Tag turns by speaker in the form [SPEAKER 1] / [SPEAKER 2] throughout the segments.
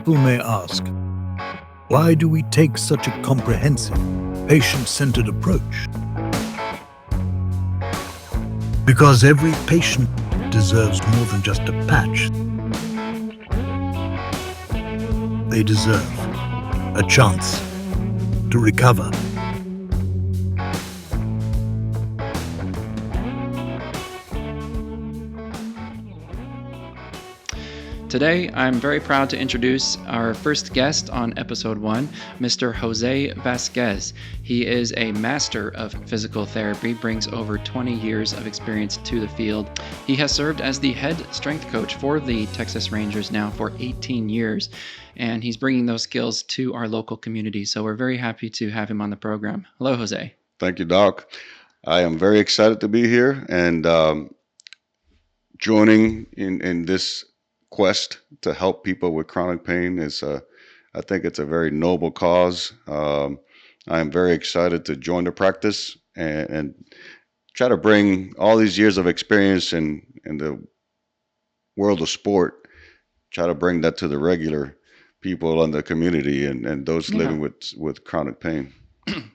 [SPEAKER 1] People may ask, why do we take such a comprehensive, patient-centered approach? Because every patient deserves more than just a patch. They deserve a chance to recover.
[SPEAKER 2] Today, I'm very proud to introduce our first guest on episode 1, Mr. Jose Vasquez. He is a master of physical therapy, brings over 20 years of experience to the field. He has served as the head strength coach for the Texas Rangers now for 18 years, and he's bringing those skills to our local community. So we're very happy to have him on the program. Hello, Jose.
[SPEAKER 3] Thank you, Doc. I am very excited to be here and joining in this quest to help people with chronic pain is, I think it's a very noble cause. I am very excited to join the practice and try to bring all these years of experience in the world of sport, try to bring that to the regular people in the community and those living with chronic pain.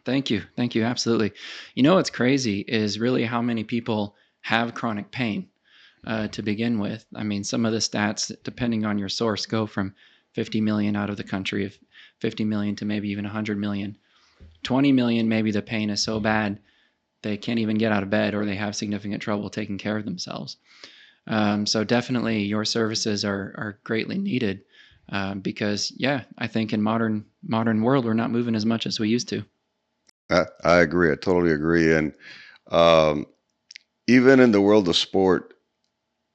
[SPEAKER 2] Thank you. Thank you. Absolutely. You know, what's crazy is really how many people have chronic pain to begin with. I mean, some of the stats, depending on your source, go from 50 million out of the country, of 50 million to maybe even 100 million. 20 million, maybe the pain is so bad they can't even get out of bed or they have significant trouble taking care of themselves. So definitely your services are greatly needed because, I think in modern world, we're not moving as much as we used to.
[SPEAKER 3] I agree. I totally agree. And even in the world of sport,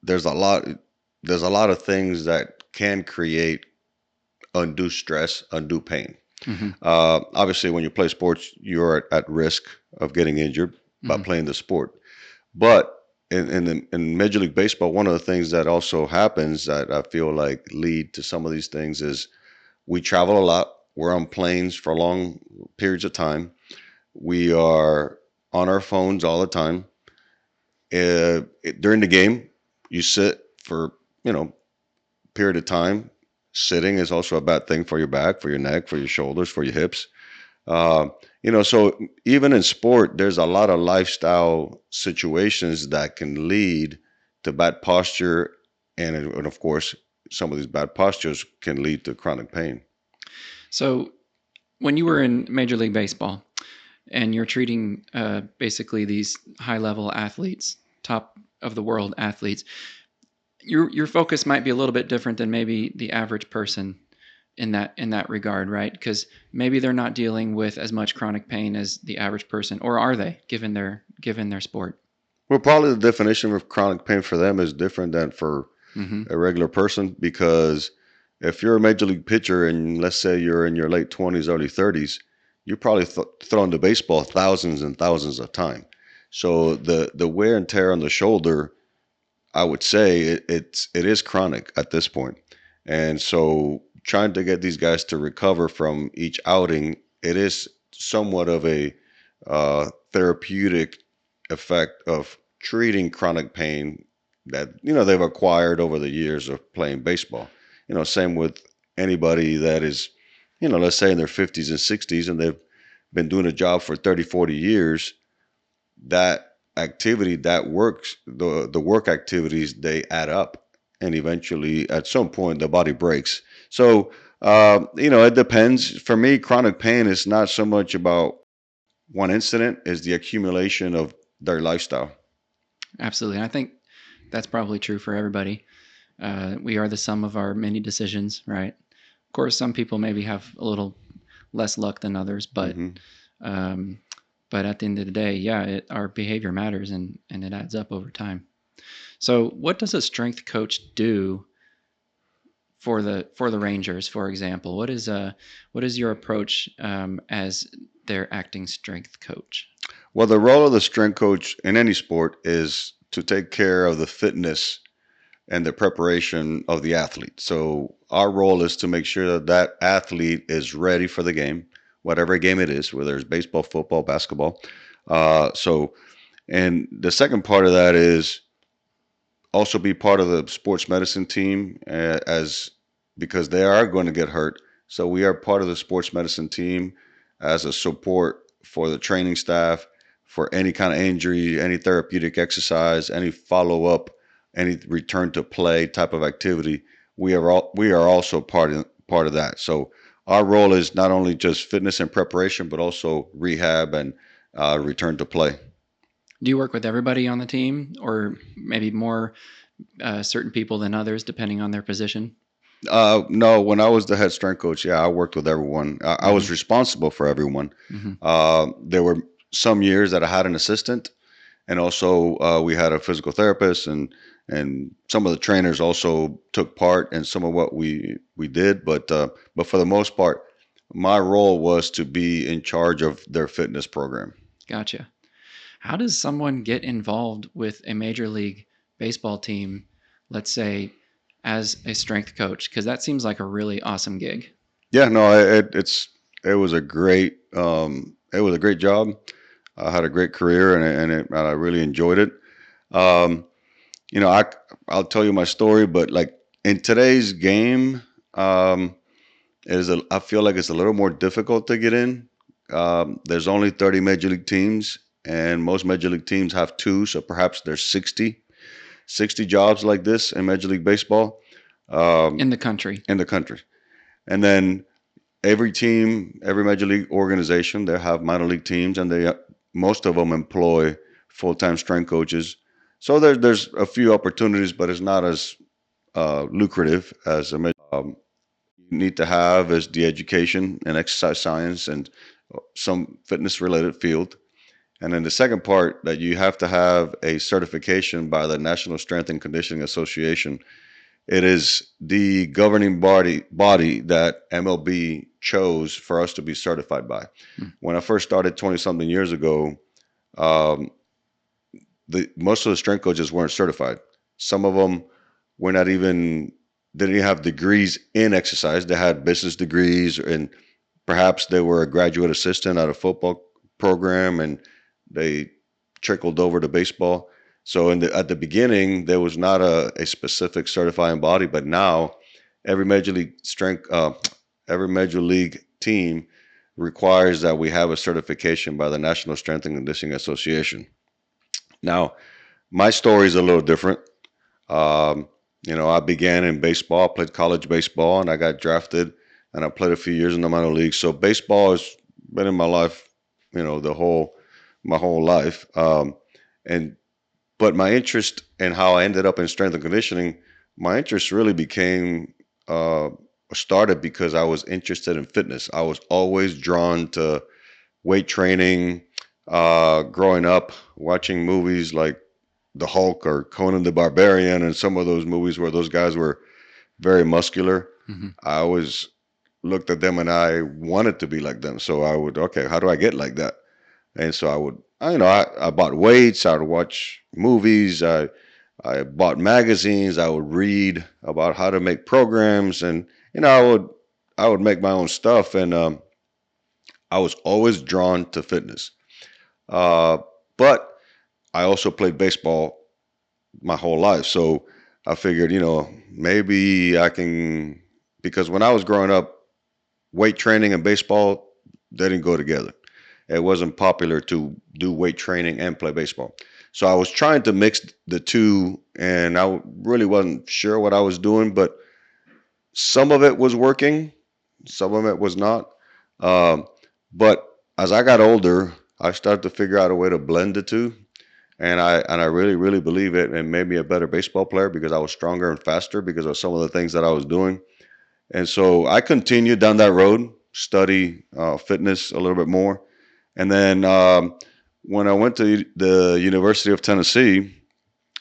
[SPEAKER 3] there's a lot of things that can create undue stress, undue pain.
[SPEAKER 2] Mm-hmm.
[SPEAKER 3] Obviously, when you play sports, you're at risk of getting injured by playing the sport. But in Major League Baseball, one of the things that also happens that I feel like lead to some of these things is we travel a lot. We're on planes for long periods of time. We are on our phones all the time. During the game, you sit for, period of time. Sitting is also a bad thing for your back, for your neck, for your shoulders, for your hips. So even in sport, there's a lot of lifestyle situations that can lead to bad posture. And of course, some of these bad postures can lead to chronic pain.
[SPEAKER 2] So when you were in Major League Baseball and you're treating basically these high-level athletes, top of the world athletes, your focus might be a little bit different than maybe the average person in that regard, right? Because maybe they're not dealing with as much chronic pain as the average person, or are they, given their sport?
[SPEAKER 3] Well, probably the definition of chronic pain for them is different than for a regular person, because if you're a major league pitcher and let's say you're in your late 20s, early 30s, you're probably throwing the baseball thousands and thousands of times. So the wear and tear on the shoulder, I would say it is chronic at this point. And so trying to get these guys to recover from each outing, it is somewhat of a therapeutic effect of treating chronic pain that, they've acquired over the years of playing baseball. Same with anybody that is, let's say in their 50s and 60s and they've been doing a job for 30, 40 years, that activity, that works, the work activities, they add up. And eventually, at some point, the body breaks. So, it depends. For me, chronic pain is not so much about one incident, it's the accumulation of their lifestyle.
[SPEAKER 2] Absolutely. And I think that's probably true for everybody. We are the sum of our many decisions, right? Of course, some people maybe have a little less luck than others, but but at the end of the day, our behavior matters and it adds up over time. So what does a strength coach do for the Rangers, for example? What is your approach as their acting strength coach?
[SPEAKER 3] Well, the role of the strength coach in any sport is to take care of the fitness and the preparation of the athlete. So our role is to make sure that athlete is ready for the game, whatever game it is, whether it's baseball, football, basketball. And the second part of that is also be part of the sports medicine team as because they are going to get hurt. So we are part of the sports medicine team as a support for the training staff for any kind of injury, any therapeutic exercise, any follow up, any return to play type of activity. We are also part of that. So our role is not only just fitness and preparation, but also rehab and return to play.
[SPEAKER 2] Do you work with everybody on the team, or maybe more certain people than others, depending on their position?
[SPEAKER 3] No, when I was the head strength coach, yeah, I worked with everyone. I was
[SPEAKER 2] Mm-hmm.
[SPEAKER 3] responsible for everyone.
[SPEAKER 2] Mm-hmm.
[SPEAKER 3] There were some years that I had an assistant, and also we had a physical therapist, and some of the trainers also took part in some of what we did. But for the most part, my role was to be in charge of their fitness program.
[SPEAKER 2] Gotcha. How does someone get involved with a major league baseball team, let's say, as a strength coach? Because that seems like a really awesome gig.
[SPEAKER 3] Yeah, no, it was a great job. I had a great career, and I really enjoyed it. Um, you know, I'll tell you my story, but like in today's game, I feel like it's a little more difficult to get in. There's only 30 major league teams, and most major league teams have two, so perhaps there's 60 jobs like this in Major League Baseball
[SPEAKER 2] In the country.
[SPEAKER 3] in the country. And then every team, every major league organization, they have minor league teams, and they most of them employ full-time strength coaches. So there's a few opportunities, but it's not as lucrative as you need to have is the education and exercise science and some fitness related field. And then the second part that you have to have a certification by the National Strength and Conditioning Association. It is the governing body that MLB chose for us to be certified by.
[SPEAKER 2] Hmm.
[SPEAKER 3] When I first started 20 something years ago, um, most of the strength coaches weren't certified. Some of them were not even they didn't have degrees in exercise. They had business degrees, and perhaps they were a graduate assistant at a football program, and they trickled over to baseball. So at the beginning, there was not a specific certifying body, but now every every major league team requires that we have a certification by the National Strength and Conditioning Association. Now, my story is a little different. Um, I began in baseball, played college baseball, and I got drafted, and I played a few years in the minor leagues. So baseball has been in my life, my whole life. And but my interest in how I ended up in strength and conditioning, my interest really became started because I was interested in fitness. I was always drawn to weight training. Growing up, watching movies like the Hulk or Conan the Barbarian, and some of those movies where those guys were very muscular.
[SPEAKER 2] Mm-hmm.
[SPEAKER 3] I always looked at them and I wanted to be like them. So I would, okay, how do I get like that? And so I bought weights. I would watch movies. I bought magazines. I would read about how to make programs, and I would make my own stuff. And I was always drawn to fitness. Uh, but I also played baseball my whole life. So I figured, maybe I can, because when I was growing up, weight training and baseball, they didn't go together. It wasn't popular to do weight training and play baseball. So I was trying to mix the two, and I really wasn't sure what I was doing, but some of it was working, some of it was not. Um, but as I got older, I started to figure out a way to blend the two, and I really really believe it made me a better baseball player because I was stronger and faster because of some of the things that I was doing. And so I continued down that road, study fitness a little bit more, and then when I went to the University of Tennessee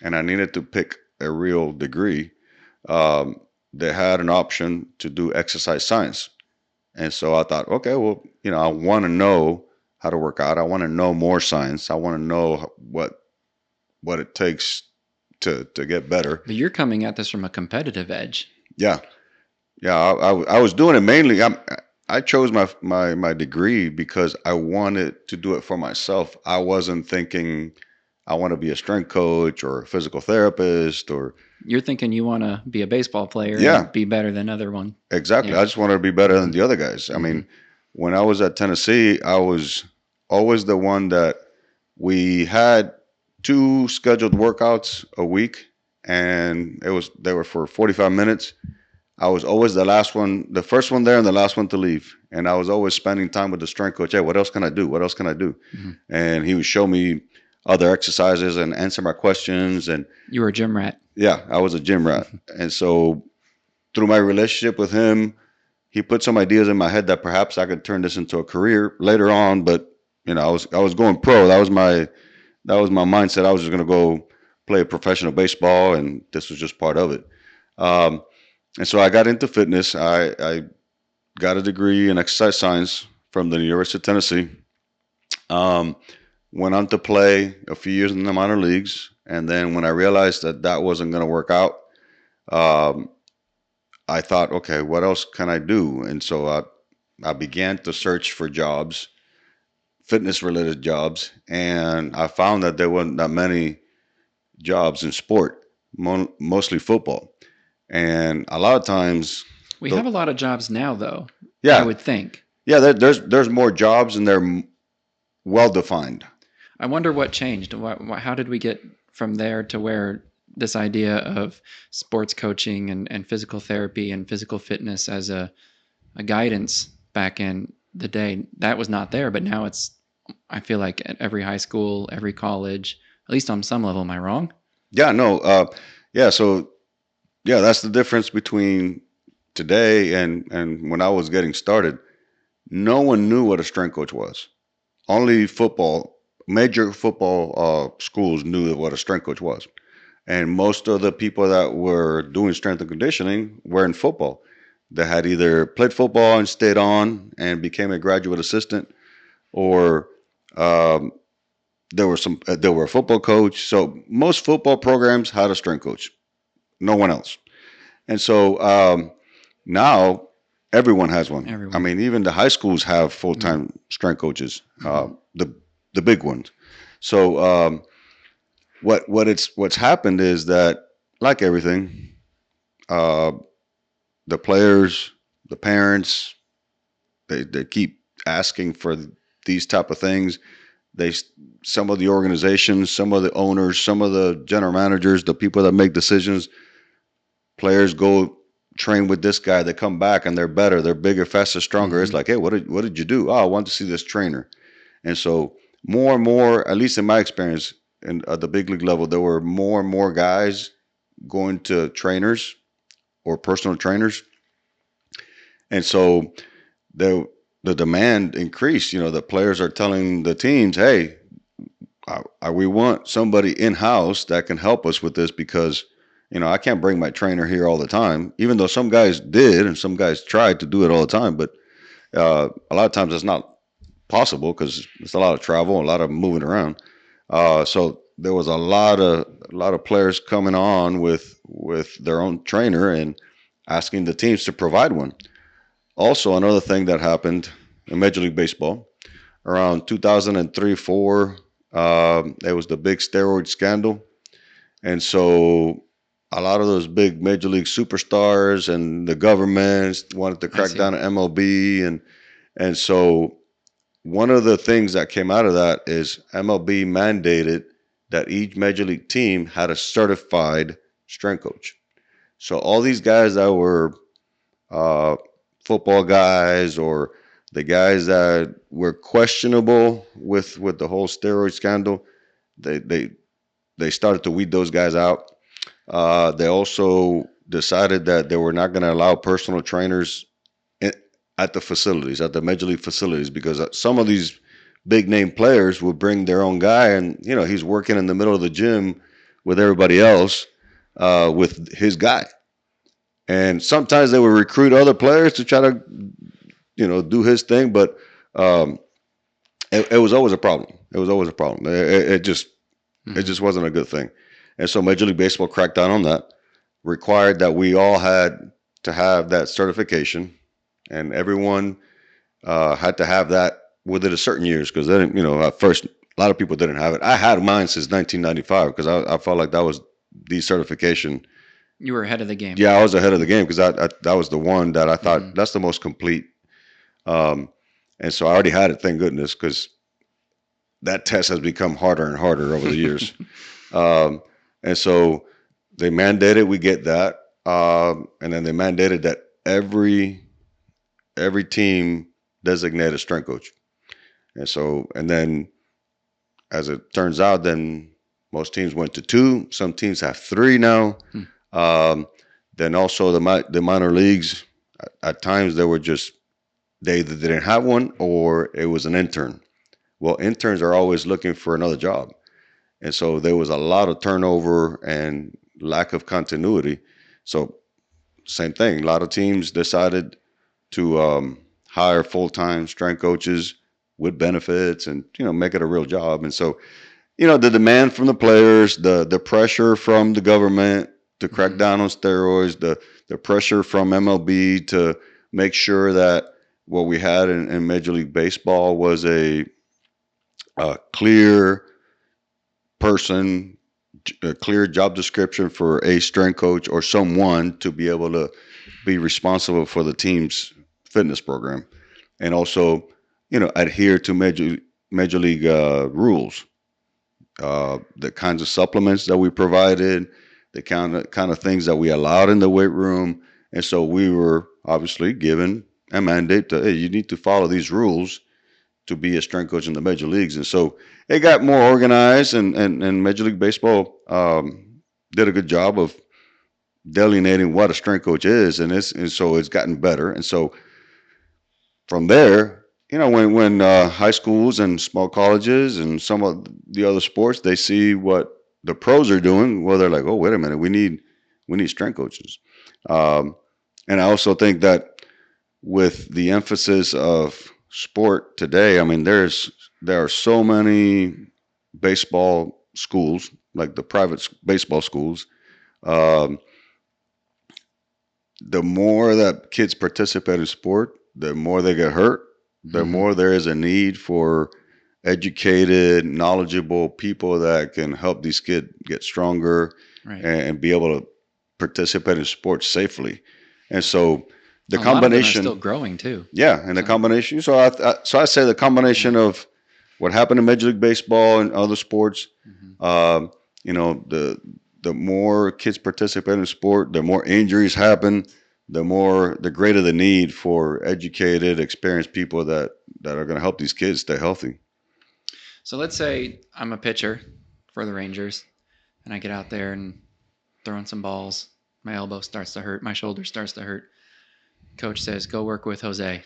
[SPEAKER 3] and I needed to pick a real degree, um, they had an option to do exercise science. And so I thought, okay, well, I want to know how to work out. I want to know more science. I want to know what it takes to get better.
[SPEAKER 2] But you're coming at this from a competitive edge.
[SPEAKER 3] Yeah, yeah. I was doing it mainly. I chose my degree because I wanted to do it for myself. I wasn't thinking I want to be a strength coach or a physical therapist or
[SPEAKER 2] You're thinking you want to be a baseball player
[SPEAKER 3] yeah,
[SPEAKER 2] and be better than other one.
[SPEAKER 3] exactly.
[SPEAKER 2] Yeah.
[SPEAKER 3] I just wanted to be better than the other guys. I mean, when I was at Tennessee, I was always the one that we had 2 scheduled workouts a week, and they were for 45 minutes. I was always the last one, the first one there and the last one to leave. And I was always spending time with the strength coach. Hey, what else can I do? What else can I do? And he would show me other exercises and answer my questions. And
[SPEAKER 2] You were a gym rat.
[SPEAKER 3] yeah, I was a gym rat. And so through my relationship with him, he put some ideas in my head that perhaps I could turn this into a career later on. But I was going pro. That was my mindset. I was just going to go play professional baseball, and this was just part of it. And so I got into fitness. I got a degree in exercise science from the University of Tennessee. Went on to play a few years in the minor leagues. And then when I realized that wasn't going to work out, I thought, okay, what else can I do? And so I began to search for jobs, fitness-related jobs, and I found that there weren't that many jobs in sport, mostly football. And a lot of times,
[SPEAKER 2] We have a lot of jobs now, though.
[SPEAKER 3] yeah,
[SPEAKER 2] I would think.
[SPEAKER 3] Yeah, there's more jobs and they're well defined.
[SPEAKER 2] I wonder what changed. How did we get from there to where this idea of sports coaching and physical therapy and physical fitness as a guidance back in the day, that was not there, but now it's, I feel like at every high school, every college, at least on some level. Am I wrong?
[SPEAKER 3] Yeah, no, so that's the difference between today and when I was getting started. No one knew what a strength coach was. Only major football schools knew what a strength coach was. And most of the people that were doing strength and conditioning were in football. They had either played football and stayed on and became a graduate assistant, or there were a football coach. So most football programs had a strength coach, no one else. And so now everyone has one.
[SPEAKER 2] Everyone.
[SPEAKER 3] I mean, even the high schools have full-time strength coaches, the big ones. So what's happened is that, like everything, the players, the parents, they keep asking for these type of things. Some of the organizations, some of the owners, some of the general managers, the people that make decisions, players go train with this guy. They come back and they're better, they're bigger, faster, stronger. It's like, hey, what did you do? Oh, I want to see this trainer. And so more and more, at least in my experience, at the big league level, there were more and more guys going to trainers or personal trainers. And so the demand increased. The players are telling the teams, hey, we want somebody in-house that can help us with this, because I can't bring my trainer here all the time, even though some guys did and some guys tried to do it all the time. But a lot of times it's not possible because it's a lot of travel, a lot of moving around. So there was a lot of players coming on with their own trainer and asking the teams to provide one. Also, another thing that happened in Major League Baseball around 2003-04, it was the big steroid scandal. And so a lot of those big Major League superstars and the governments wanted to crack down on MLB. And so one of the things that came out of that is MLB mandated that each Major League team had a certified strength coach. So all these guys that were football guys, or the guys that were questionable with the whole steroid scandal, they started to weed those guys out. They also decided that they were not going to allow personal trainers at the facilities, at the Major League facilities, because some of these big name players would bring their own guy, and he's working in the middle of the gym with everybody else, with his guy. And sometimes they would recruit other players to try to, do his thing. But it was always a problem. It was always a problem. It just wasn't a good thing. And so Major League Baseball cracked down on that, required that we all had to have that certification, and everyone had to have that within a certain years, because then, at first, a lot of people didn't have it. I had mine since 1995 because I felt like that was the certification.
[SPEAKER 2] You were ahead of the game.
[SPEAKER 3] Yeah, I was ahead of the game because that was the one that I thought that's the most complete. And so I already had it, thank goodness, because that test has become harder and harder over the years. And so they mandated we get that, and then they mandated that every team designate a strength coach. And then as it turns out, then most teams went to 2. Some teams have 3 now. Then also the minor leagues, at times they either didn't have one or it was an intern. Well, interns are always looking for another job. And so there was a lot of turnover and lack of continuity. So same thing. A lot of teams decided to hire full-time strength coaches with benefits and, make it a real job. And so, the demand from the players, the pressure from the government to crack down on steroids, the pressure from MLB to make sure that what we had in Major League Baseball was a clear person, a clear job description for a strength coach or someone to be able to be responsible for the team's fitness program, and also, adhere to major league rules, the kinds of supplements that we provided, the kind of things that we allowed in the weight room. And so we were obviously given a mandate to, hey, you need to follow these rules to be a strength coach in the major leagues. And so it got more organized, and Major League Baseball did a good job of delineating what a strength coach is, and so it's gotten better. And so from there, when high schools and small colleges and some of the other sports, they see what the pros are doing, well, they're like, oh, wait a minute, we need strength coaches. And I also think that with the emphasis of sport today, I mean, there are so many baseball schools, like the private baseball schools. The more that kids participate in sport, the more they get hurt, the more there is a need for educated, knowledgeable people that can help these kids get stronger, right, and be able to participate in sports safely. And so the combination, lot of them are still
[SPEAKER 2] growing too.
[SPEAKER 3] Yeah, and the combination. So I say the combination of what happened in Major League Baseball and other sports. The more kids participate in sport, the more injuries happen, the greater the need for educated, experienced people that are going to help these kids stay healthy.
[SPEAKER 2] So let's say I'm a pitcher for the Rangers, and I get out there and throwing some balls. My elbow starts to hurt. My shoulder starts to hurt. Coach says, go work with Jose.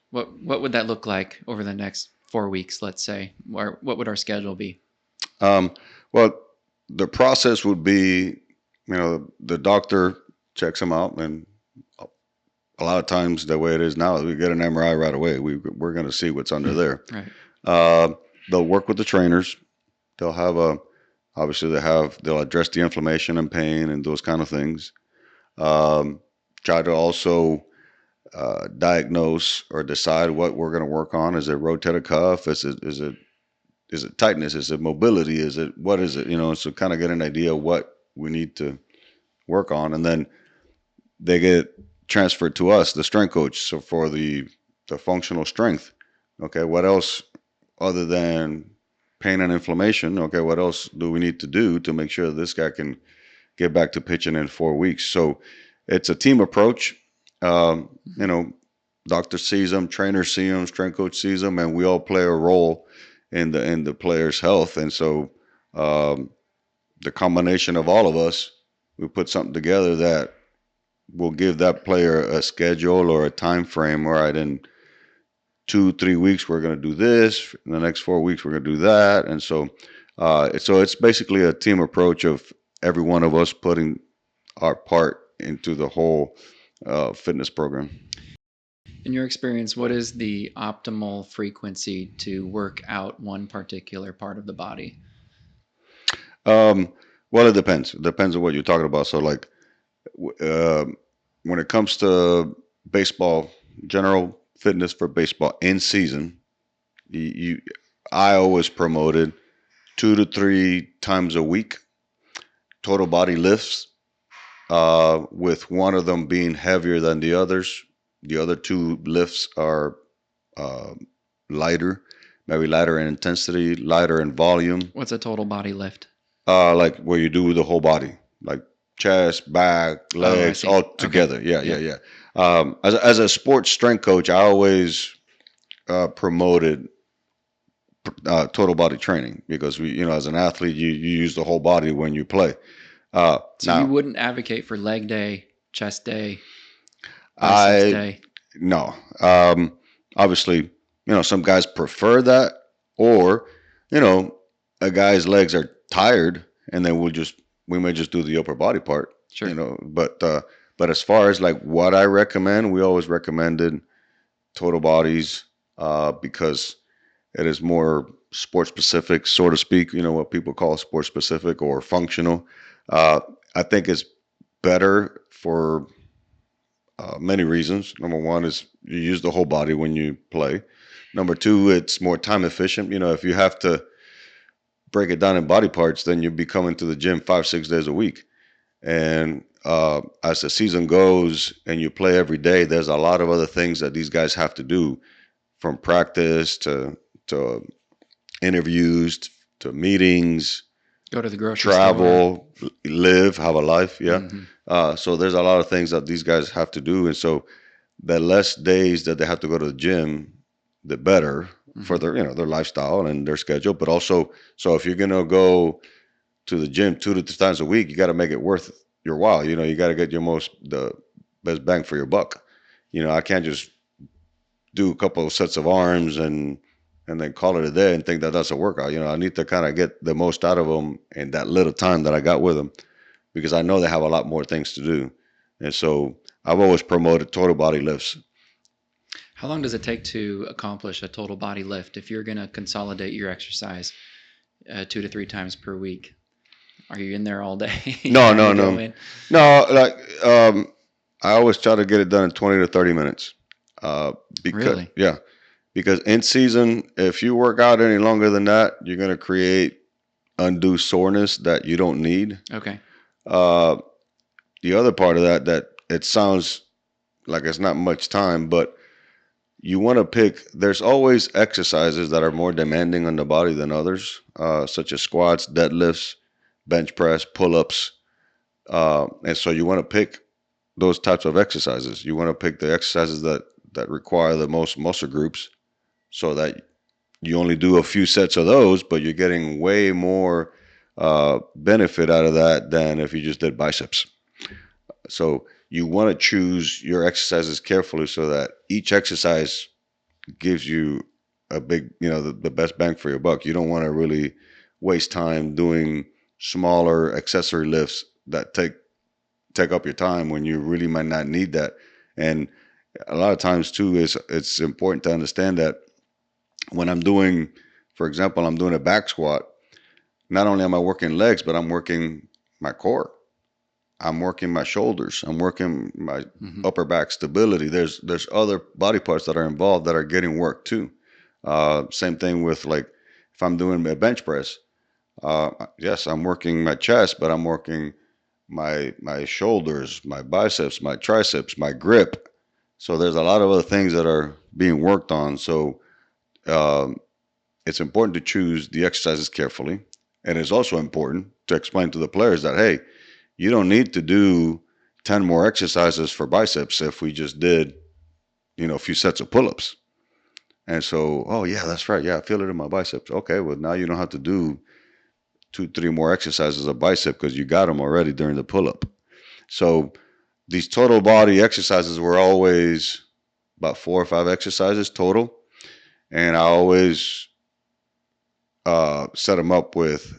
[SPEAKER 2] What would that look like over the next 4 weeks, let's say? Or what would our schedule be?
[SPEAKER 3] Well, the process would be, the doctor checks them out, and a lot of times the way it is now, we get an MRI right away. We're going to see what's under there. Right. They'll work with the trainers. They'll have they'll address the inflammation and pain and those kind of things. Try to also diagnose or decide what we're going to work on. Is it rotator cuff? Is it tightness? Is it mobility? What is it? So kind of get an idea of what we need to work on, and then they get transferred to us, the strength coach. So for the functional strength, okay, what else other than pain and inflammation? Okay, what else do we need to do to make sure this guy can get back to pitching in 4 weeks? So it's a team approach. Doctor sees them, trainer sees them, strength coach sees them, and we all play a role in the player's health. And so the combination of all of us, we put something together that will give that player a schedule or a time frame. All right, in 2-3 weeks we're going to do this. In the next 4 weeks we're going to do that. And so it's basically a team approach of every one of us putting our part into the whole fitness program.
[SPEAKER 2] In your experience, what is the optimal frequency to work out one particular part of the body?
[SPEAKER 3] Well, it depends. It depends on what you're talking about. So like when it comes to baseball, general fitness for baseball in season, I always promoted 2 to 3 times a week, total body lifts, with one of them being heavier than the others. The other two lifts are uh, lighter, maybe lighter in intensity, lighter in volume.
[SPEAKER 2] What's a total body lift?
[SPEAKER 3] Like where you do the whole body, like chest, back,
[SPEAKER 2] Oh, I
[SPEAKER 3] legs,
[SPEAKER 2] see.
[SPEAKER 3] all
[SPEAKER 2] Okay.
[SPEAKER 3] together. Yeah. As a sports strength coach, I always promoted total body training because as an athlete, you use the whole body when you play.
[SPEAKER 2] So you wouldn't advocate for leg day, chest day, biceps
[SPEAKER 3] I
[SPEAKER 2] day?
[SPEAKER 3] no. Obviously, some guys prefer that, or a guy's legs are tired, and then we may just do the upper body part.
[SPEAKER 2] Sure.
[SPEAKER 3] But as far as like what I recommend, we always recommended total bodies because it is more sport specific, so to speak. What people call sport specific or functional. I think it's better for many reasons. Number one is you use the whole body when you play. Number two, it's more time efficient. If you have to break it down in body parts, then you'd be coming to the gym 5-6 days a week. And as the season goes and you play every day, there's a lot of other things that these guys have to do, from practice to interviews to meetings,
[SPEAKER 2] Go to the grocery
[SPEAKER 3] travel, live, have a life. Yeah.
[SPEAKER 2] Mm-hmm.
[SPEAKER 3] So there's a lot of things that these guys have to do. And so the less days that they have to go to the gym, the better for their lifestyle and their schedule. But also, so if you're going to go to the gym 2 to 3 times a week, you got to make it worth your while. You got to get the best bang for your buck. I can't just do a couple of sets of arms and then call it a day and think that that's a workout. I need to kind of get the most out of them in that little time that I got with them, because I know they have a lot more things to do. And so I've always promoted total body lifts.
[SPEAKER 2] How long does it take to accomplish a total body lift if you're going to consolidate your exercise 2 to 3 times per week? Are you in there all day?
[SPEAKER 3] No. Like I always try to get it done in 20 to 30 minutes.
[SPEAKER 2] Really?
[SPEAKER 3] Yeah. Because in season, if you work out any longer than that, you're going to create undue soreness that you don't need.
[SPEAKER 2] Okay.
[SPEAKER 3] The other part of that it sounds like it's not much time, but you want to pick, there's always exercises that are more demanding on the body than others, such as squats, deadlifts, bench press, pull-ups. And so you want to pick those types of exercises. You want to pick the exercises that require the most muscle groups, so that you only do a few sets of those, but you're getting way more benefit out of that than if you just did biceps. So you want to choose your exercises carefully so that each exercise gives you a big, the best bang for your buck. You don't want to really waste time doing smaller accessory lifts that take up your time when you really might not need that. And a lot of times too, it's important to understand that when I'm doing, for example, I'm doing a back squat, not only am I working legs, but I'm working my core. I'm working my shoulders. I'm working my upper back stability. There's other body parts that are involved that are getting work too. Same thing with, like, if I'm doing a bench press, yes, I'm working my chest, but I'm working my shoulders, my biceps, my triceps, my grip. So there's a lot of other things that are being worked on. So it's important to choose the exercises carefully. And it's also important to explain to the players that, hey, you don't need to do 10 more exercises for biceps if we just did, a few sets of pull-ups. And so, oh yeah, that's right. Yeah, I feel it in my biceps. Okay, well, now you don't have to do 2-3 more exercises of bicep because you got them already during the pull-up. So these total body exercises were always about 4 or 5 exercises total. And I always set them up with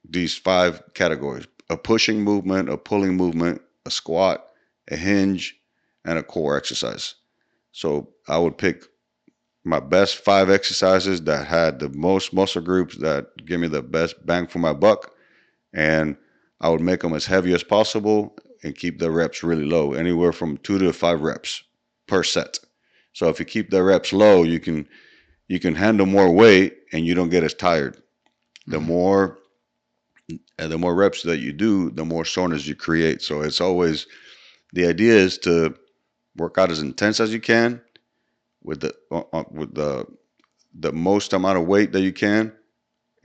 [SPEAKER 3] these 5 categories: a pushing movement, a pulling movement, a squat, a hinge, and a core exercise. So I would pick my best 5 exercises that had the most muscle groups that give me the best bang for my buck, and I would make them as heavy as possible and keep the reps really low, anywhere from 2 to 5 reps per set. So if you keep the reps low, you can you can handle more weight and you don't get as tired. The more reps that you do, the more soreness you create. So it's always, the idea is to work out as intense as you can with the most amount of weight that you can,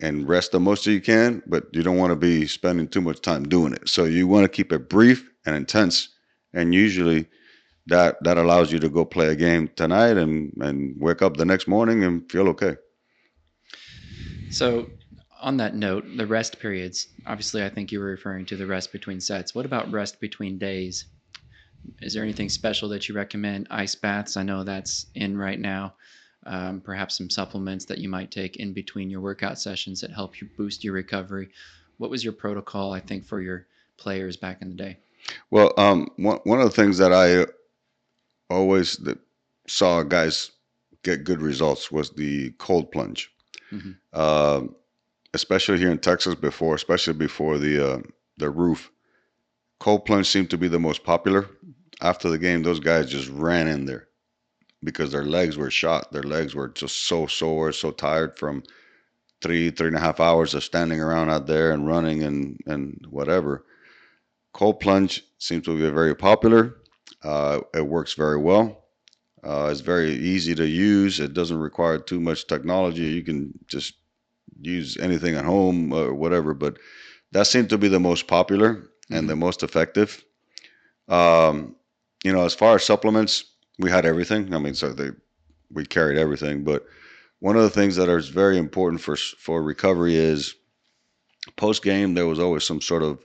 [SPEAKER 3] and rest the most that you can, but you don't want to be spending too much time doing it. So you want to keep it brief and intense, and usually that allows you to go play a game tonight and wake up the next morning and feel okay.
[SPEAKER 2] So on that note, the rest periods, obviously I think you were referring to the rest between sets. What about rest between days? Is there anything special that you recommend? Ice baths, I know that's in right now. Perhaps some supplements that you might take in between your workout sessions that help you boost your recovery. What was your protocol, I think, for your players back in the day?
[SPEAKER 3] Well, one of the things that I always saw guys get good results was the cold plunge. Especially here in Texas especially before the roof. Cold plunge seemed to be the most popular. After the game, those guys just ran in there because their legs were shot. Their legs were just so sore, so tired from 3.5 hours of standing around out there and running and whatever. Cold plunge seems to be very popular. It works very well. It's very easy to use. It doesn't require too much technology. You can just use anything at home or whatever, but that seemed to be the most popular and the most effective. As far as supplements, we had everything. I mean, we carried everything, but one of the things that is very important for recovery is post game. There was always some sort of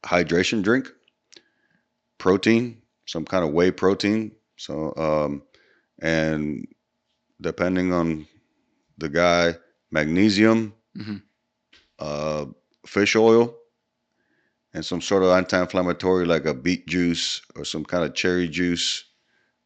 [SPEAKER 3] hydration drink, protein, some kind of whey protein. So, and depending on the guy, magnesium, fish oil, and some sort of anti-inflammatory like a beet juice or some kind of cherry juice,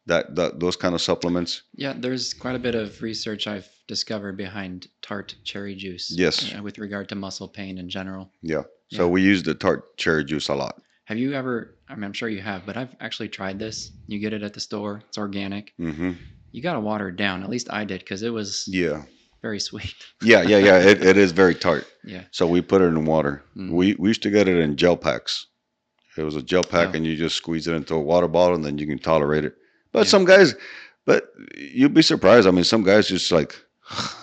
[SPEAKER 3] those kind of supplements.
[SPEAKER 2] Yeah, there's quite a bit of research I've discovered behind tart cherry juice.
[SPEAKER 3] Yes.
[SPEAKER 2] With regard to muscle pain in general.
[SPEAKER 3] Yeah. So we use the tart cherry juice a lot.
[SPEAKER 2] Have you ever, I mean, I'm sure you have, but I've actually tried this. You get it at the store. It's organic. You got to water it down. At least I did, because it was very sweet.
[SPEAKER 3] Yeah. It is very tart.
[SPEAKER 2] Yeah.
[SPEAKER 3] So we put it in water. We used to get it in gel packs. It was a gel pack, and you just squeeze it into a water bottle, and then you can tolerate it. But some guys, you'd be surprised. I mean, some guys just like,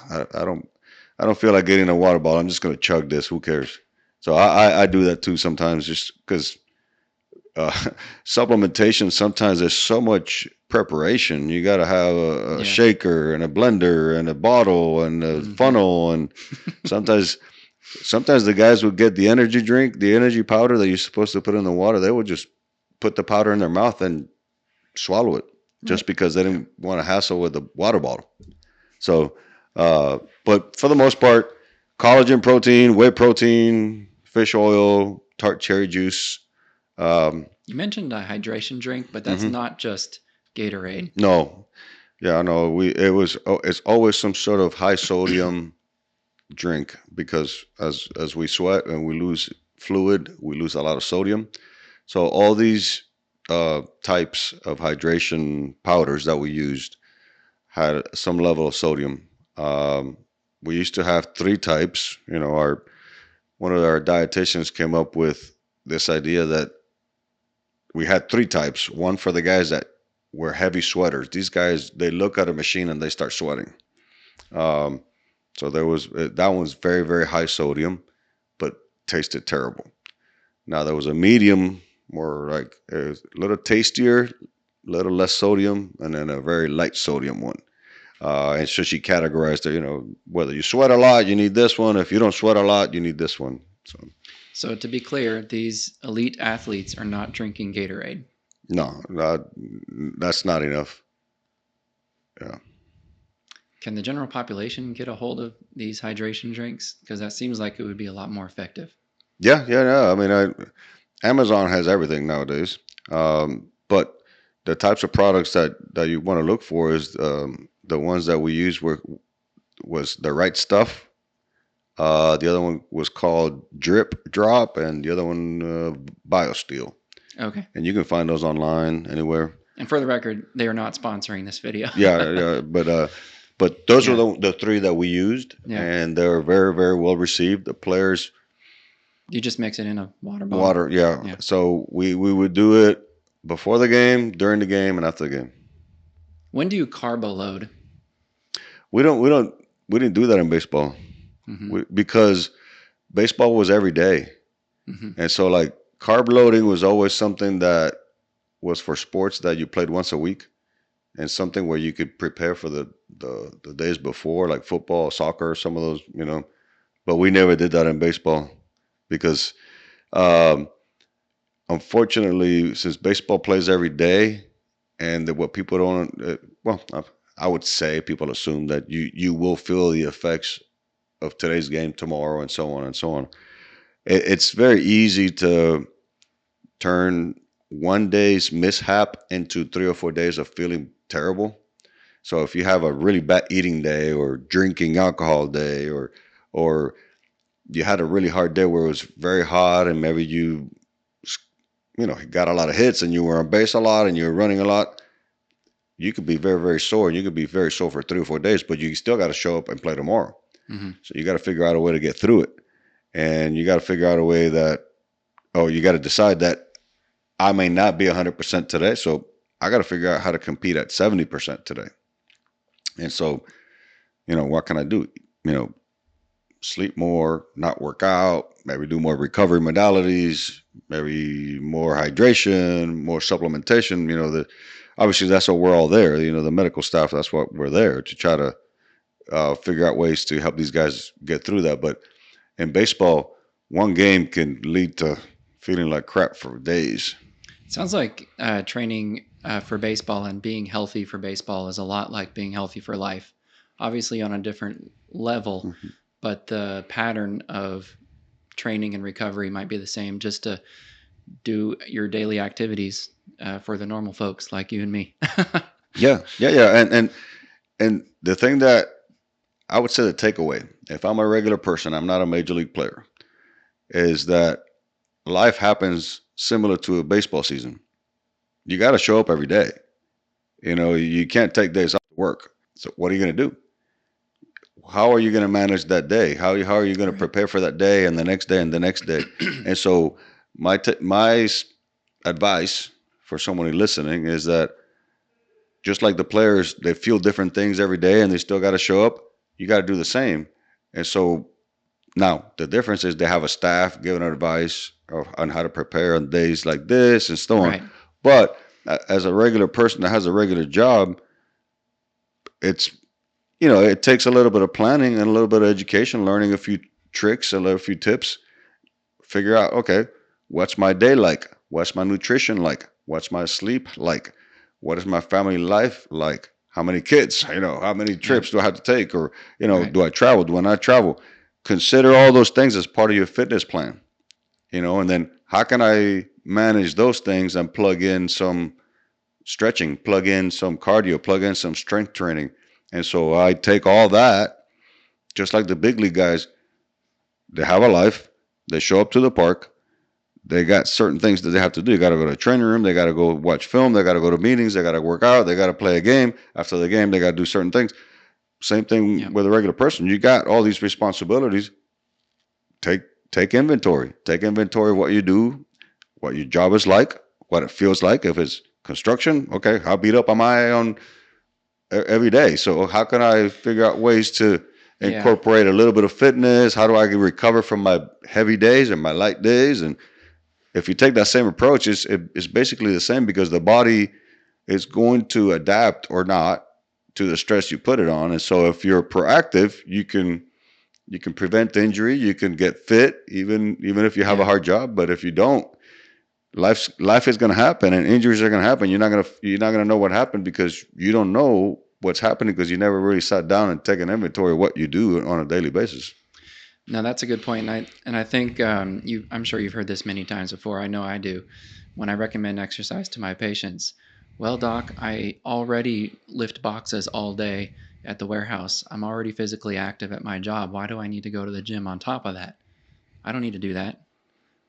[SPEAKER 3] I don't feel like getting a water bottle. I'm just going to chug this. Who cares? So I do that too sometimes, just because supplementation, sometimes there's so much preparation. You got to have a shaker and a blender and a bottle and a funnel. And sometimes the guys would get the energy drink, the energy powder that you're supposed to put in the water. They would just put the powder in their mouth and swallow it just because they didn't want to hassle with the water bottle. So, but for the most part, collagen protein, whey protein, fish oil, tart cherry juice.
[SPEAKER 2] You mentioned a hydration drink, but that's not just Gatorade.
[SPEAKER 3] No. Yeah, no. It's always some sort of high sodium drink, because as we sweat and we lose fluid, we lose a lot of sodium. So all these types of hydration powders that we used had some level of sodium. We used to have 3 types. One of our dietitians came up with this idea that we had 3 types. One for the guys that were heavy sweaters. These guys, they look at a machine and they start sweating. So that one's very, very high sodium, but tasted terrible. Now there was a medium, more like a little tastier, a little less sodium, and then a very light sodium one. And so she categorized it, whether you sweat a lot, you need this one. If you don't sweat a lot, you need this one.
[SPEAKER 2] So to be clear, these elite athletes are not drinking Gatorade.
[SPEAKER 3] No, that's not enough. Yeah.
[SPEAKER 2] Can the general population get a hold of these hydration drinks? Because that seems like it would be a lot more effective.
[SPEAKER 3] Yeah. I mean, Amazon has everything nowadays. But the types of products that you want to look for is the ones that we used was the right stuff. The other one was called Drip Drop, and the other one BioSteel.
[SPEAKER 2] Okay.
[SPEAKER 3] And you can find those online anywhere.
[SPEAKER 2] And for the record, they are not sponsoring this video.
[SPEAKER 3] Yeah, but those
[SPEAKER 2] Yeah.
[SPEAKER 3] are the three that we used,
[SPEAKER 2] Yeah.
[SPEAKER 3] and they're very, very well received. The players,
[SPEAKER 2] You just mix it in a water bottle.
[SPEAKER 3] water, yeah.
[SPEAKER 2] Yeah.
[SPEAKER 3] So we would do it before the game, during the game, and after the game.
[SPEAKER 2] When do you carbo load?
[SPEAKER 3] We didn't do that in baseball because baseball was every day. And so like carb loading was always something that was for sports that you played once a week, and something where you could prepare for the days before, like football, soccer, some of those, but we never did that in baseball because um, unfortunately, since baseball plays every day, and what people don't, I would say people assume that you will feel the effects of today's game tomorrow, and so on and so on. It's very easy to turn one day's mishap into 3 or 4 days of feeling terrible. So if you have a really bad eating day or drinking alcohol day, or you had a really hard day where it was very hot and maybe you got a lot of hits and you were on base a lot and you were running a lot, you could be very, very sore, and you could be very sore for 3 or 4 days, but you still got to show up and play tomorrow. So you got to figure out a way to get through it. And you got to figure out a way that, you got to decide that I may not be 100% today. So I got to figure out how to compete at 70% today. And so, what can I do? Sleep more, not work out, maybe do more recovery modalities, maybe more hydration, more supplementation. Obviously that's what we're all there. The medical staff, that's what we're there to try to figure out ways to help these guys get through that. But in baseball, one game can lead to feeling like crap for days.
[SPEAKER 2] It sounds like training for baseball and being healthy for baseball is a lot like being healthy for life. Obviously on a different level, but the pattern of training and recovery might be the same, just to do your daily activities for the normal folks like you and me.
[SPEAKER 3] Yeah. And the thing that I would say, the takeaway, if I'm a regular person, I'm not a major league player, is that life happens similar to a baseball season. You got to show up every day. You can't take days off work. So what are you going to do? How are you going to manage that day? How are you going to prepare for that day and the next day and the next day? And so my advice for someone listening is that just like the players, they feel different things every day and they still got to show up. You got to do the same. And so now the difference is they have a staff giving advice on how to prepare on days like this and so on.
[SPEAKER 2] Right.
[SPEAKER 3] But as a regular person that has a regular job, it's, it takes a little bit of planning and a little bit of education, learning a few tricks, a few tips, figure out, okay, what's my day like? What's my nutrition like? What's my sleep like? What is my family life like? How many kids? How many trips do I have to take? Or, do I travel? Do I not travel? Consider all those things as part of your fitness plan, and then how can I manage those things and plug in some stretching, plug in some cardio, plug in some strength training. And so I take all that, just like the big league guys, they have a life, they show up to the park, they got certain things that they have to do. They got to go to the training room, they got to go watch film, they got to go to meetings, they got to work out, they got to play a game. After the game, they got to do certain things. Same thing with a regular person. You got all these responsibilities. Take inventory. Take inventory of what you do, what your job is like, what it feels like. If it's construction, okay, how beat up am I on every day? So how can I figure out ways to incorporate a little bit of fitness? How do I recover from my heavy days and my light days? And if you take that same approach, it's basically the same, because the body is going to adapt or not to the stress you put it on. And so if you're proactive, you can prevent injury, you can get fit, even if you have a hard job. But if you don't, life is going to happen, and injuries are going to happen. You're not going to know what happened, because you don't know what's happening, because you never really sat down and take an inventory of what you do on a daily basis.
[SPEAKER 2] No, that's a good point. And I think I'm sure you've heard this many times before. I know I do. When I recommend exercise to my patients, well, doc, I already lift boxes all day at the warehouse. I'm already physically active at my job. Why do I need to go to the gym on top of that? I don't need to do that.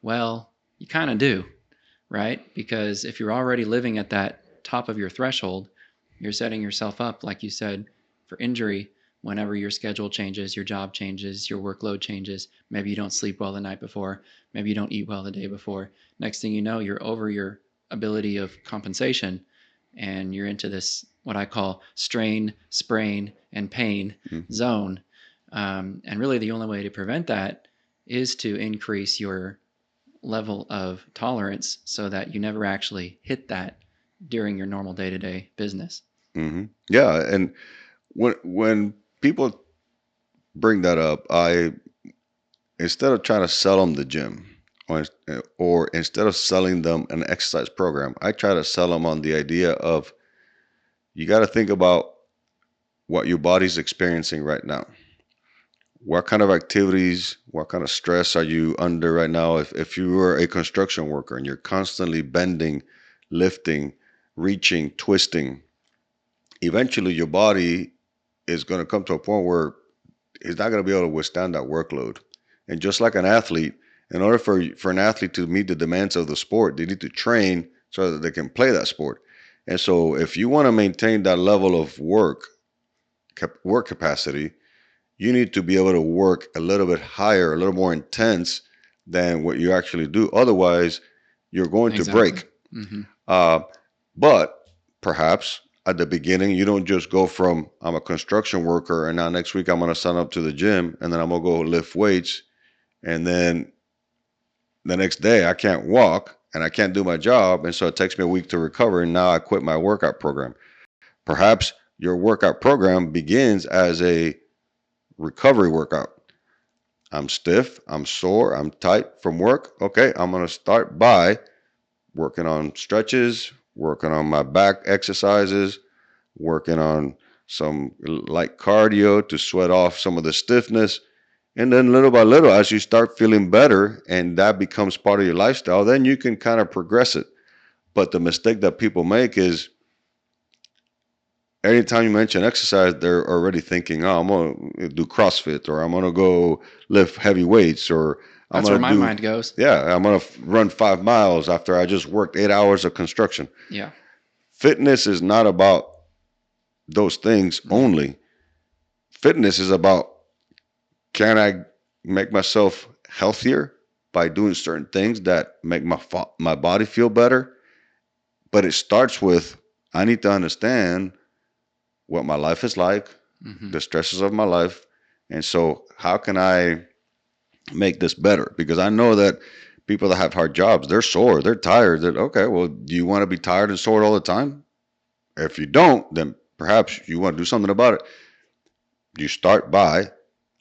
[SPEAKER 2] Well, you kind of do, right? Because if you're already living at that top of your threshold, you're setting yourself up, like you said, for injury whenever your schedule changes, your job changes, your workload changes. Maybe you don't sleep well the night before. Maybe you don't eat well the day before. Next thing you know, you're over your ability of compensation, and you're into this, what I call strain, sprain, and pain zone. And really the only way to prevent that is to increase your level of tolerance so that you never actually hit that during your normal day-to-day business.
[SPEAKER 3] Yeah, and when people bring that up, instead of trying to sell them the gym, or instead of selling them an exercise program, I try to sell them on the idea of, you got to think about what your body's experiencing right now. What kind of activities, what kind of stress are you under right now? If you were a construction worker and you're constantly bending, lifting, reaching, twisting, eventually your body is going to come to a point where it's not going to be able to withstand that workload. And just like an athlete, in order for an athlete to meet the demands of the sport, they need to train so that they can play that sport. And so if you want to maintain that level of work capacity, you need to be able to work a little bit higher, a little more intense than what you actually do. Otherwise, you're going to break. But perhaps at the beginning, you don't just go from, I'm a construction worker and now next week I'm going to sign up to the gym and then I'm going to go lift weights. And then the next day I can't walk and I can't do my job. And so it takes me a week to recover. And now I quit my workout program. Perhaps your workout program begins as a recovery workout. I'm stiff, I'm sore, I'm tight from work. Okay, I'm going to start by working on stretches, working on my back exercises, working on some light cardio to sweat off some of the stiffness. And then little by little, as you start feeling better and that becomes part of your lifestyle, then you can kind of progress it. But the mistake that people make is, anytime you mention exercise, they're already thinking, oh, I'm going to do CrossFit, or I'm going to go lift heavy weights, or I'm
[SPEAKER 2] That's
[SPEAKER 3] going
[SPEAKER 2] where my mind goes.
[SPEAKER 3] Yeah, I'm going to run 5 miles after I just worked 8 hours of construction.
[SPEAKER 2] Yeah.
[SPEAKER 3] Fitness is not about those things only. Fitness is about, can I make myself healthier by doing certain things that make my body feel better? But it starts with, I need to understand what my life is like, the stresses of my life. And so how can I make this better? Because I know that people that have hard jobs, they're sore, they're tired. Okay, well, do you want to be tired and sore all the time? If you don't, then perhaps you want to do something about it. You start by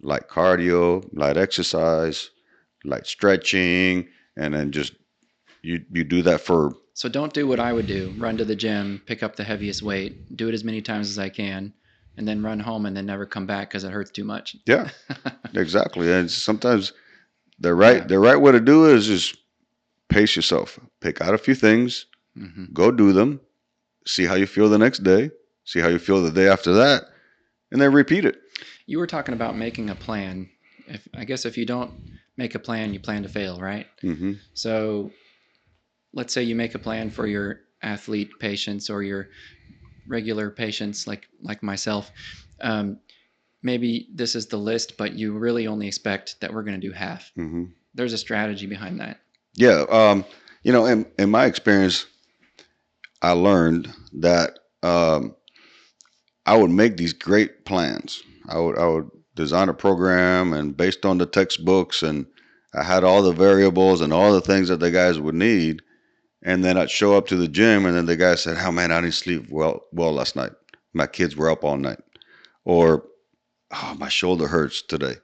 [SPEAKER 3] light cardio, light exercise, light stretching, and then just you do that for...
[SPEAKER 2] So don't do what I would do. Run to the gym, pick up the heaviest weight, do it as many times as I can, and then run home and then never come back because it hurts too much.
[SPEAKER 3] Yeah, exactly. And sometimes the right way to do it is just pace yourself. Pick out a few things, go do them, see how you feel the next day, see how you feel the day after that, and then repeat it.
[SPEAKER 2] You were talking about making a plan. I guess if you don't make a plan, you plan to fail, right? So let's say you make a plan for your athlete patients or your regular patients like myself. Maybe this is the list, but you really only expect that we're going to do half. There's a strategy behind that.
[SPEAKER 3] Yeah. In my experience, I learned that I would make these great plans. I would design a program, and based on the textbooks, and I had all the variables and all the things that the guys would need. And then I'd show up to the gym, and then the guy said, "Oh man, I didn't sleep well last night. My kids were up all night," or, "Oh, my shoulder hurts today."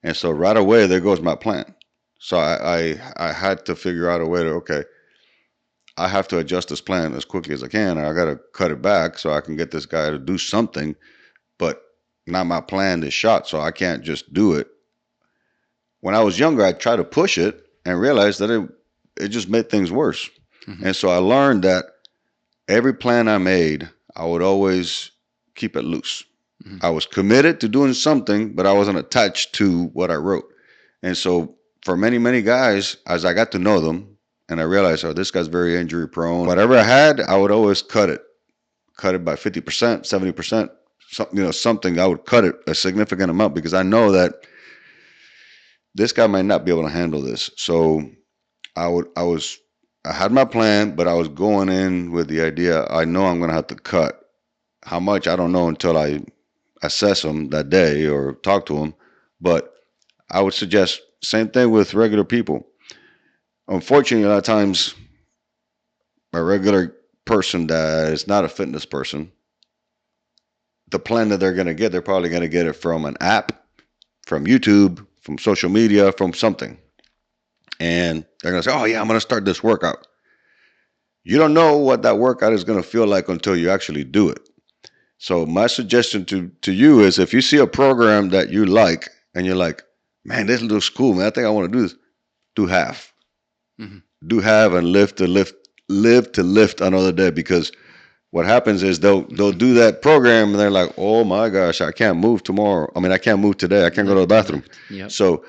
[SPEAKER 3] And so right away, there goes my plan. So I had to figure out a way to, okay, I have to adjust this plan as quickly as I can. I got to cut it back so I can get this guy to do something, but not my plan is shot, so I can't just do it. When I was younger, I tried to push it and realized that it just made things worse. And so I learned that every plan I made, I would always keep it loose. I was committed to doing something, but I wasn't attached to what I wrote. And so for many, many guys, as I got to know them, and I realized, oh, this guy's very injury prone. Whatever I had, I would always cut it by 50%, 70%, something. I would cut it a significant amount because I know that this guy might not be able to handle this. So I had my plan, but I was going in with the idea I know I'm going to have to cut. How much, I don't know until I assess him that day or talk to him. But I would suggest same thing with regular people. Unfortunately, a lot of times a regular person that is not a fitness person, the plan that they're going to get, they're probably going to get it from an app, from YouTube, from social media, from something. And they're going to say, oh, yeah, I'm going to start this workout. You don't know what that workout is going to feel like until you actually do it. So my suggestion to you is if you see a program that you like and you're like, man, this looks cool, man, I think I want to do this, do half. Mm-hmm. Do half and live to lift another day, because what happens is they'll do that program and they're like, oh my gosh, I can't move tomorrow. I mean, I can't move today. I can't go to the bathroom. Yep. So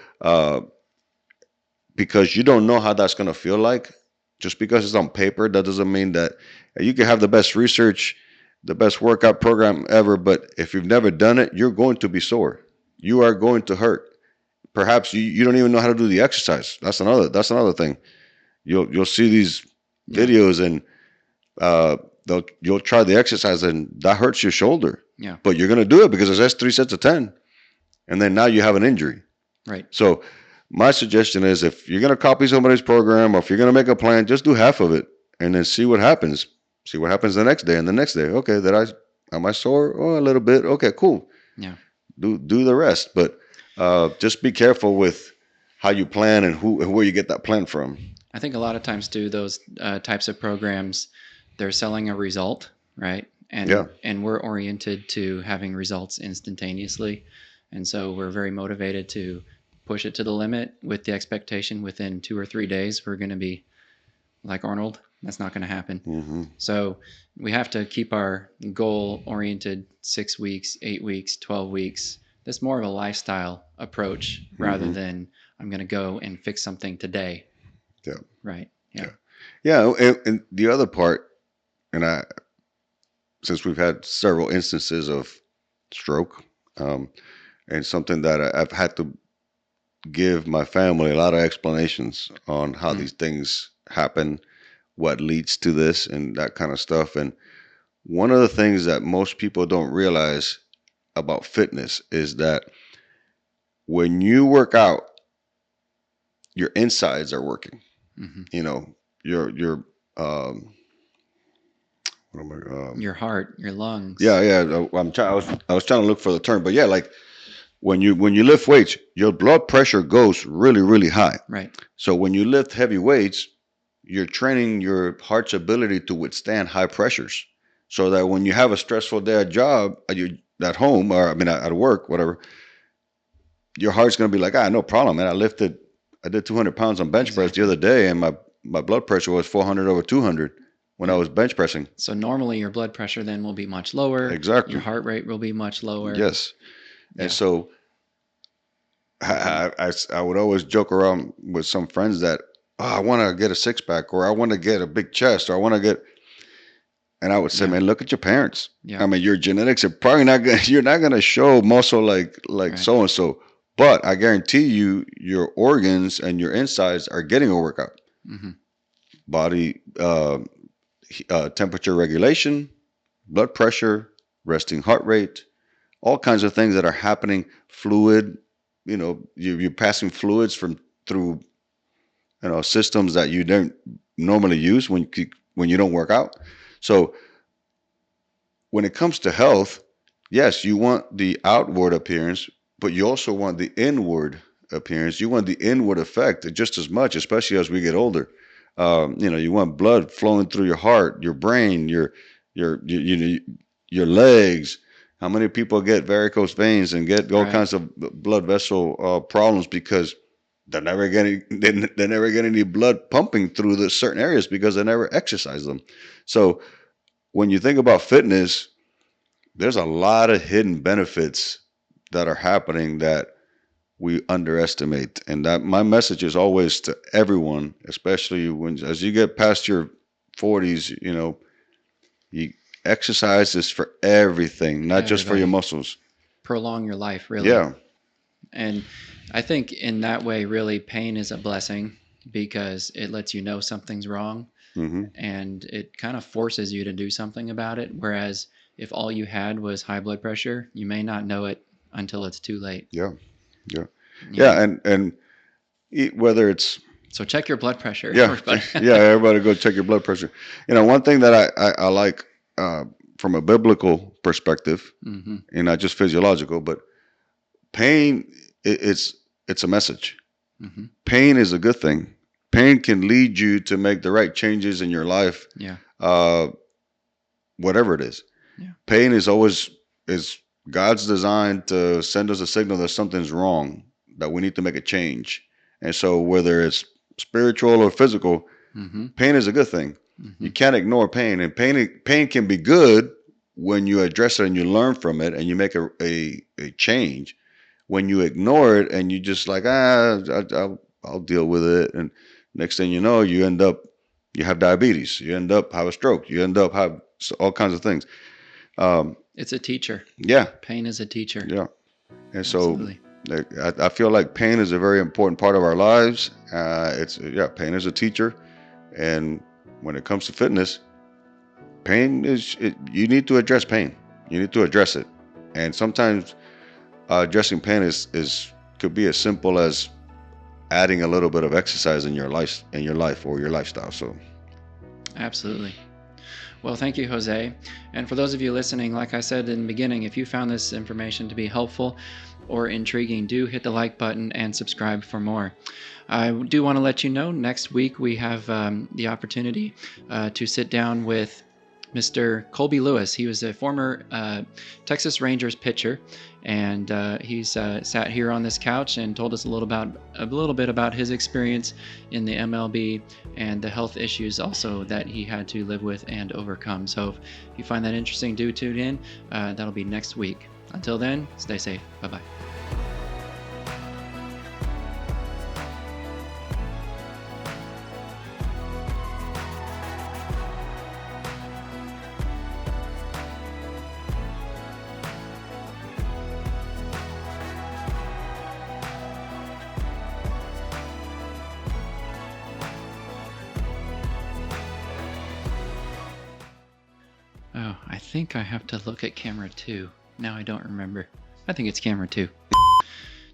[SPEAKER 3] because you don't know how that's going to feel like, just because it's on paper, that doesn't mean that you can have the best research, the best workout program ever, but if you've never done it, you're going to be sore. You are going to hurt. Perhaps you don't even know how to do the exercise. That's another thing. You'll see these videos and you'll try the exercise and that hurts your shoulder. Yeah. But you're going to do it because it says 3 sets of 10. And then now you have an injury. Right. So my suggestion is, if you're going to copy somebody's program or if you're going to make a plan, just do half of it and then see what happens. See what happens the next day and the next day. Okay, am I sore? Oh, a little bit. Okay, cool. Yeah. Do the rest. But just be careful with how you plan and where you get that plan from.
[SPEAKER 2] I think a lot of times too, those types of programs, they're selling a result, right? And we're oriented to having results instantaneously. And so we're very motivated to push it to the limit with the expectation within 2 or 3 days, we're going to be like Arnold. That's not going to happen. Mm-hmm. So we have to keep our goal oriented 6 weeks, 8 weeks, 12 weeks. That's more of a lifestyle approach rather than I'm going to go and fix something today.
[SPEAKER 3] Yeah.
[SPEAKER 2] Right. Yeah.
[SPEAKER 3] Yeah. And the other part, and since we've had several instances of stroke, and something that I've had to give my family a lot of explanations on how these things happen, what leads to this and that kind of stuff. And one of the things that most people don't realize about fitness is that when you work out, your insides are working. Mm-hmm. You know, your
[SPEAKER 2] heart, your lungs.
[SPEAKER 3] Yeah. I was trying to look for the term, but yeah, like when you lift weights, your blood pressure goes really, really high. Right. So when you lift heavy weights, you're training your heart's ability to withstand high pressures, so that when you have a stressful day at job, at home, or at work, whatever, your heart's going to be like, no problem, man. I did 200 pounds on bench press the other day, and my blood pressure was 400 over 200 when I was bench pressing.
[SPEAKER 2] So normally your blood pressure then will be much lower.
[SPEAKER 3] Exactly.
[SPEAKER 2] Your heart rate will be much lower.
[SPEAKER 3] Yes. And so I would always joke around with some friends that, I want to get a six pack, or I want to get a big chest, or I want to get, and I would say, man, look at your parents. Yeah. I mean, your genetics are probably you're not going to show muscle like right. So-and-so, but I guarantee you your organs and your insides are getting a workout. Mm-hmm. Body temperature regulation, blood pressure, resting heart rate, all kinds of things that are happening. Fluid, you're passing fluids through systems that you don't normally use when you don't work out. So when it comes to health, yes, you want the outward appearance, but you also want the inward appearance. You want the inward effect just as much, especially as we get older. You want blood flowing through your heart, your brain, your legs. How many people get varicose veins and get all kinds of blood vessel problems because they never get any blood pumping through the certain areas because they never exercise them. So when you think about fitness, there's a lot of hidden benefits that are happening that we underestimate. And that my message is always to everyone, especially as you get past your 40s, you exercise is for everything, not just for your muscles.
[SPEAKER 2] Prolong your life, really.
[SPEAKER 3] Yeah.
[SPEAKER 2] And I think in that way, really, pain is a blessing because it lets you know something's wrong, and it kind of forces you to do something about it. Whereas if all you had was high blood pressure, you may not know it until it's too late.
[SPEAKER 3] Yeah. And whether it's
[SPEAKER 2] so check your blood pressure.
[SPEAKER 3] Everybody. Everybody go check your blood pressure. One thing that I like from a biblical perspective, and not just physiological, but pain, it's a message. Pain is a good thing. Pain can lead you to make the right changes in your life. Whatever it is. Pain is God's designed to send us a signal that something's wrong, that we need to make a change. And so whether it's spiritual or physical, pain is a good thing. You can't ignore pain. And pain can be good when you address it and you learn from it and you make a change. When you ignore it and you just like, I'll deal with it. And next thing you know, you have diabetes. You end up have a stroke. You end up have all kinds of things.
[SPEAKER 2] It's a teacher.
[SPEAKER 3] Yeah.
[SPEAKER 2] Pain is a teacher.
[SPEAKER 3] Yeah. And so I feel like pain is a very important part of our lives. Pain is a teacher. And when it comes to fitness, you need to address pain. You need to address it. And sometimes addressing pain could be as simple as adding a little bit of exercise in your life or your lifestyle. So
[SPEAKER 2] absolutely. Well, thank you, Jose. And for those of you listening, like I said in the beginning, if you found this information to be helpful or intriguing, do hit the like button and subscribe for more. I do want to let you know, next week we have the opportunity to sit down with Mr. Colby Lewis. He was a former Texas Rangers pitcher, and he's sat here on this couch and told us a little bit about his experience in the MLB and the health issues also that he had to live with and overcome. So if you find that interesting, do tune in. That'll be next week. Until then, stay safe. Bye-bye. Oh, I think I have to look at camera 2. Now I don't remember. I think it's camera 2.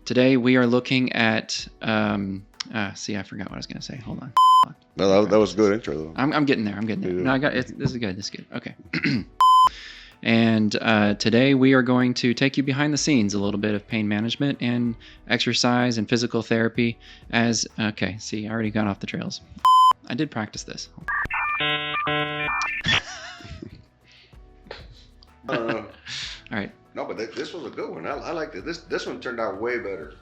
[SPEAKER 2] Today we are looking at, see, I forgot what I was going to say. Hold on.
[SPEAKER 3] No, that was a good intro though.
[SPEAKER 2] I'm getting there. Yeah. No, I got it. This is good. Okay. And today we are going to take you behind the scenes, a little bit of pain management and exercise and physical therapy okay, see, I already got off the trails. I did practice this. All right.
[SPEAKER 3] No, but this was a good one. I liked it. This one turned out way better.